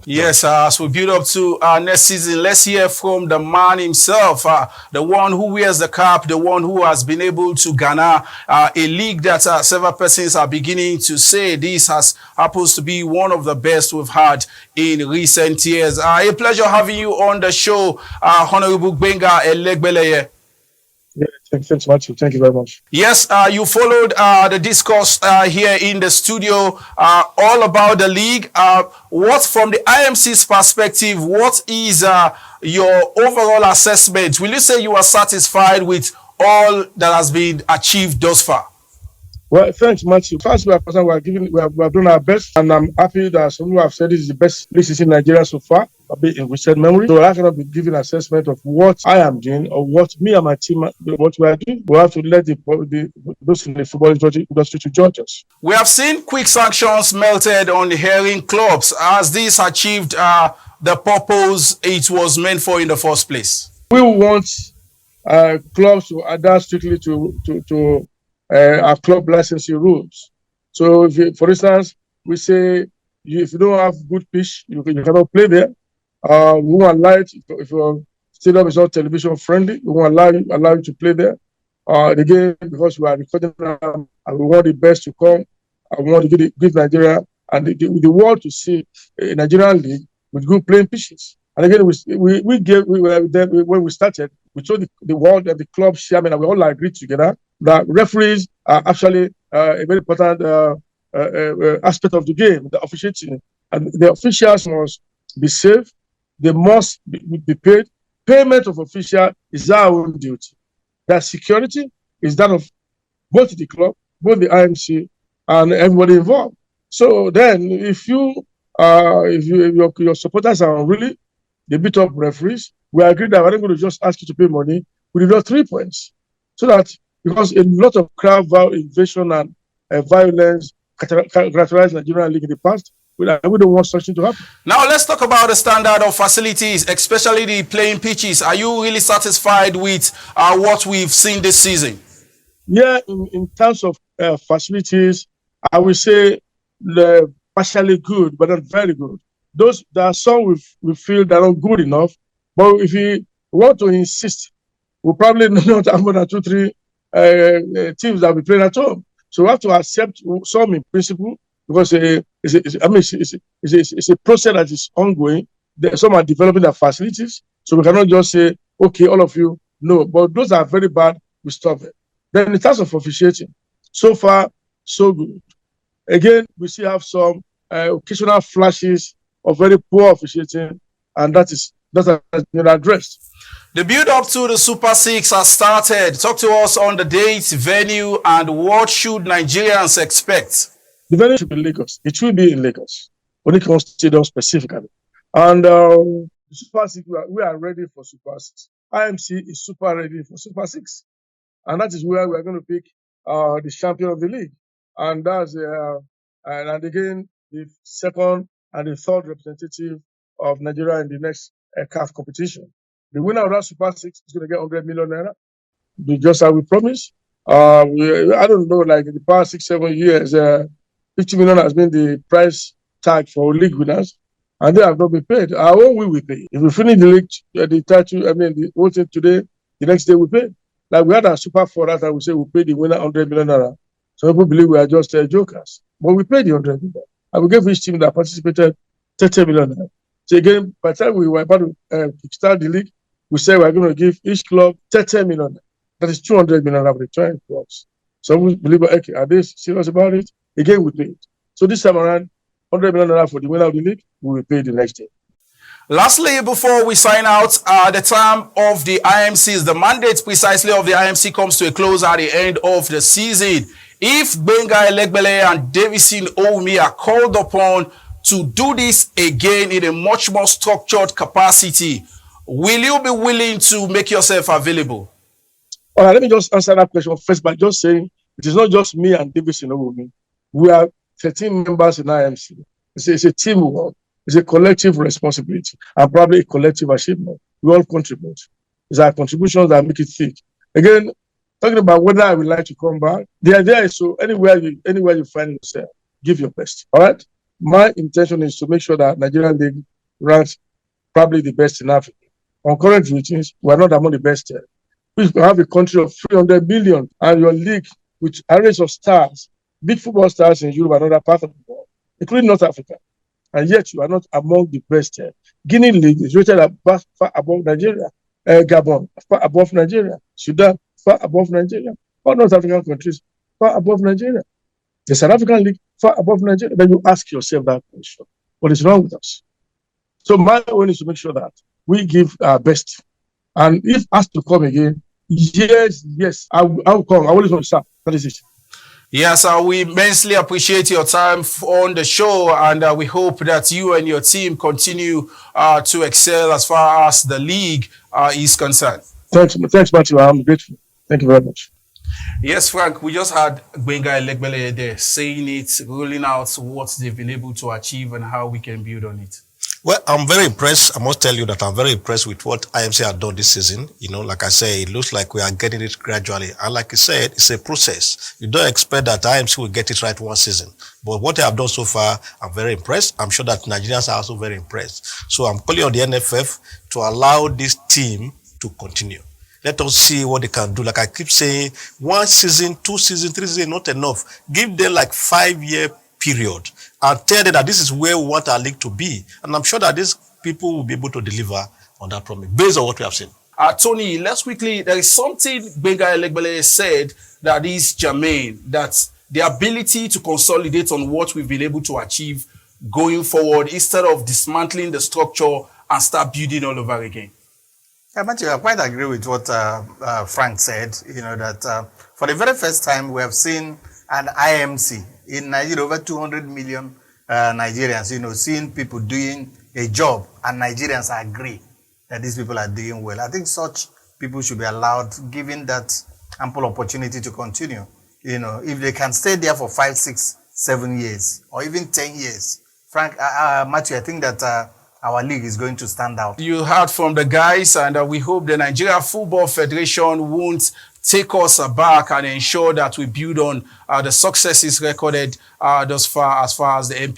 Yes, as we build up to our next season, let's hear from the man himself, the one who wears the cap, the one who has been able to garner a league that several persons are beginning to say this happens to be one of the best we've had in recent years. A pleasure having you on the show, Honorable GBENGA Elegbeleye. Yeah, thanks so much. Thank you very much. Yes, you followed the discourse here in the studio all about the league. What, from the IMC's perspective, what is your overall assessment? Will you say you are satisfied with all that has been achieved thus far? Well, thanks, Matthew. First, we have done our best, and I'm happy that some people have said this is the best league in Nigeria so far, a bit in recent memory. So I cannot be giving an assessment of what I am doing or what me and my team, what we are doing. We have to let those in the football industry to judge us. We have seen quick sanctions melted on the herring clubs. Has this achieved the purpose it was meant for in the first place? We want clubs to adhere strictly to our club licensing rules. So, for instance, we say if you don't have good pitch, you cannot play there. We won't allow it if your stadium is not television friendly. We won't allow you to play there. Again, because we are recording and we want the best to come. We want to give Nigeria and the world to see a Nigerian league with good playing pitches. And again, when we started, we told the world and the club chairman, and we all agreed together that referees are actually a very important aspect of the game, the officiating. And the officials must be safe. They must be paid. Payment of official is our own duty. That security is that of both the club, both the IMC, and everybody involved. So then, if your supporters are unruly, they beat up referees, we agree that we're not going to just ask you to pay money. We deduct 3 points. So that, because a lot of crowd invasion and violence characterized Nigerian league in the past, we don't want such thing to happen. Now let's talk about the standard of facilities, especially the playing pitches. Are you really satisfied with what we've seen this season? Yeah, in terms of facilities, I would say partially good, but not very good. There are some we feel they're not good enough. But if you want to insist, we'll probably not have more than 2-3 teams that we play at home. So we have to accept some in principle, because it's a process that is ongoing. Some are developing their facilities, so we cannot just say, okay, all of you, no. But those are very bad, we stop it. Then in terms of officiating, so far, so good. Again, we still have some occasional flashes of very poor officiating, and that has been addressed. The build-up to the Super 6 has started. Talk to us on the dates, venue, and what should Nigerians expect? The venue should be Lagos. It will be in Lagos, when it comes to stadium specifically. And the Super 6, we are ready for Super 6. IMC is super ready for Super 6. And that is where we are going to pick the champion of the league. And that's and again, the second and the third representative of Nigeria in the next CAF competition. The winner of that Super 6 is going to get 100 million naira. Just as we promised. I don't know, like in the past 6-7 years, 50 million has been the price tag for league winners, and they have not been paid. Our own we pay. If we finish the league, the title, the whole thing today, the next day we pay. Like we had a Super 4 that time, we say we pay the winner 100 million naira. Some people believe we are just jokers, but we paid the 100 million. And we gave each team that participated 30 million naira. So again, by the time we were about to start the league, we said we're going to give each club 30 million. That is 200 million of return clubs. Some we believe, okay, are they serious about it? Again, we paid. So this time around, 100 million for the winner of the league, we will pay the next day. Lastly, before we sign out, the time of the IMCs, the mandate precisely of the IMC comes to a close at the end of the season. If GBENGA Elegbeleye and Davison Owumi are called upon to do this again in a much more structured capacity, will you be willing to make yourself available? All right, let me just answer that question first by just saying it is not just me and Davison Owumi. We are 13 members in IMC. It's a teamwork. It's a collective responsibility and probably a collective achievement. We all contribute. It's our contributions that make it thick. Again, talking about whether I would like to come back, the idea is so anywhere you find yourself, give your best. All right? My intention is to make sure that Nigerian League ranks probably the best in Africa. On current ratings, we are not among the best. We have a country of 300 million, and your league with arrays of stars, big football stars in Europe and other parts of the world, including North Africa, and yet you are not among the best. Guinea League is rated far above Nigeria. Gabon, far above Nigeria. Sudan, far above Nigeria. All North African countries, far above Nigeria. The South African League, far above Nigeria. Then you ask yourself that question. What is wrong with us? So my own is to make sure that we give our best. And if asked to come again, yes, I'll come. I always want to start. That is it. Yes, we immensely appreciate your time on the show, and we hope that you and your team continue to excel as far as the league is concerned. Thanks, Matthew. I'm grateful. Thank you very much. Yes, Frank, we just had GBENGA ELEGBELEYE there saying it, rolling out what they've been able to achieve and how we can build on it. Well, I'm very impressed. I must tell you that I'm very impressed with what IMC have done this season. Like I say, it looks like we are getting it gradually. And like I said, it's a process. You don't expect that IMC will get it right one season. But what they have done so far, I'm very impressed. I'm sure that Nigerians are also very impressed. So I'm calling on the NFF to allow this team to continue. Let us see what they can do. Like I keep saying, 1 season, 2 seasons, 3 seasons, not enough. Give them like 5-year period and tell them that this is where we want our league to be. And I'm sure that these people will be able to deliver on that promise based on what we have seen. Tony, let's quickly, there is something GBENGA ELEGBELEYE said that is germane, that the ability to consolidate on what we've been able to achieve going forward instead of dismantling the structure and start building all over again. Yeah, Matthew, I quite agree with what Frank said, that for the very first time we have seen an IMC in Nigeria, over 200 million Nigerians, seeing people doing a job and Nigerians agree that these people are doing well. I think such people should be allowed, given that ample opportunity to continue. If they can stay there for 5, 6, 7 years or even 10 years. Frank, Matthew, I think that our league is going to stand out. You heard from the guys, and we hope the Nigeria Football Federation won't take us aback and ensure that we build on the successes recorded thus far as the NPFL